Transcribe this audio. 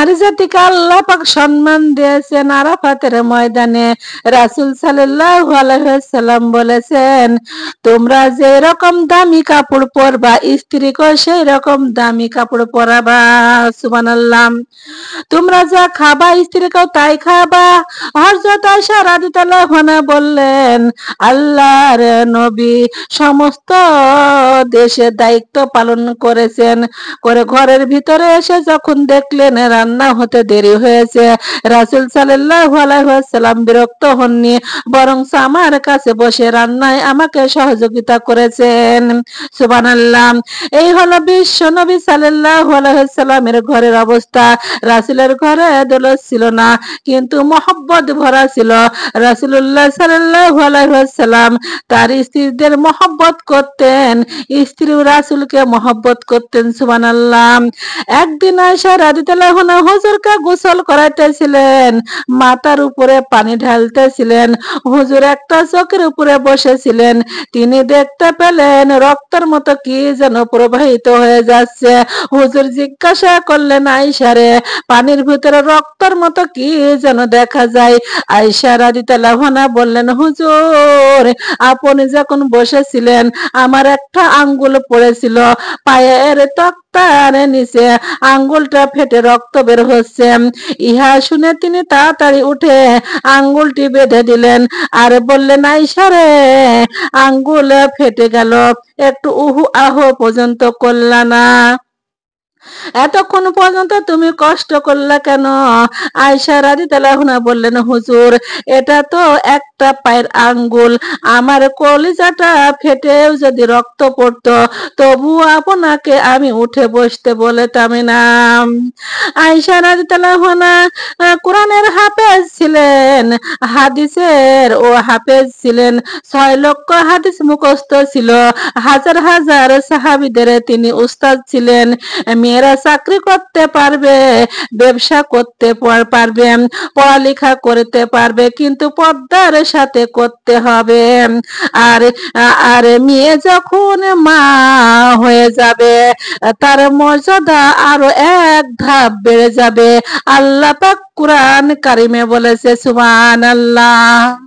নারী জাতিকে আল্লাহ পাক সম্মান দিয়েছেন আরাফাতের ময়দানে। রাসূল সাল্লাল্লাহু আলাইহি ওয়াসাল্লাম বলেছেন, তোমরা যে রকম দামি কাপড় পরবা, স্ত্রীকে সেই রকম দামি কাপড় পরাবা। সুবহানাল্লাহ। তোমরা যা খাবা, স্ত্রীকেও তাই খাবা। হযরত আয়েশা রাদিয়াল্লাহু আনহা বললেন, আল্লাহর নবী সমস্ত দেশের দায়িত্ব পালন করেছেন, করে ঘরের ভিতরে এসে যখন দেখলেন রান্না হতে দেরি হয়েছে, রাসূল সাল্লাল্লাহু আলাইহি ওয়াসাল্লাম বিরক্ত হননি, বরং আমার কাছে বসে রান্নায় আমাকে সহযোগিতা করেছেন। সুবহানাল্লাহ। এই হলো বিশ্ব নবী সাল্লাল্লাহু আলাইহি ওয়াসাল্লামের ঘরের অবস্থা। রাসূলের ঘরে দৌলত ছিল না, কিন্তু মহব্বত ভরা ছিল। রাসূলুল্লাহ সাল্লাল্লাহু আলাইহি ওয়াসাল্লাম তার স্ত্রীদের মহব্বত করতেন, স্ত্রীও রাসূলকে মহব্বত করতেন। সুবহানাল্লাহ। একদিন আয়েশা রাদিয়াল্লাহু আনহা হুজুরকে গোসল করাইতেছিলেন, মাথার উপরে পানি ঢালতেছিলেন। হুজুর একটা চৌকির উপরে বসেছিলেন। তিনি দেখতে পেলেন রক্তের মতো কি যেন প্রবাহিত হয়ে যাচ্ছে। হুজুর জিজ্ঞাসা করলেন, আয়েশা রে, পানির ভিতরে রক্তের মতো কি যেন দেখা যায়? আয়েশা রাদিয়াল্লাহু আনহা বললেন, হুজুর, আপনি যখন বসেছিলেন আমার একটা আঙ্গুল পড়েছিল, পায়ের তক্তার নিচে আঙ্গুলটা ফেটে রক্ত বের হচ্ছে। ইহা শুনে তিনি তাড়াতাড়ি উঠে আঙ্গুলটি বেঁধে দিলেন আর বললেন, আয়েশা রে, আঙ্গুল ফেটে গেল, একটু উহু আহ পর্যন্ত করলা না, এতক্ষণ পর্যন্ত তুমি কষ্ট করলা কেন? আয়েশা রাদিয়াল্লাহু আনহা বললেন, হুজুর, এটা তো একটা পায়ের আঙ্গুল, আমার কলিজাটা ফেটেও যদি রক্ত পড়তো তবু আপনাকে আমি উঠে বসতে বলতাম না। আয়েশা রাদিয়াল্লাহু আনহা কোরআনের হাফেজ ছিলেন, হাদিসের ও হাফেজ ছিলেন। 6 লক্ষ হাদিস মুখস্থ ছিল, হাজার হাজার সাহাবীদের তিনি উস্তাদ ছিলেন। মেয়েরা চাকরি করতে পারবে, ব্যবসা করতে পারবে, পড়ালেখা করতে পারবে, কিন্তু পর্দার সাথে করতে হবে। আর আর মেয়ে যখন মা হয়ে যাবে তার মর্যাদা আরো এক ধাপ বেড়ে যাবে। আল্লাহ পাক কুরআন কারিমে বলেছে। সুবহানাল্লাহ।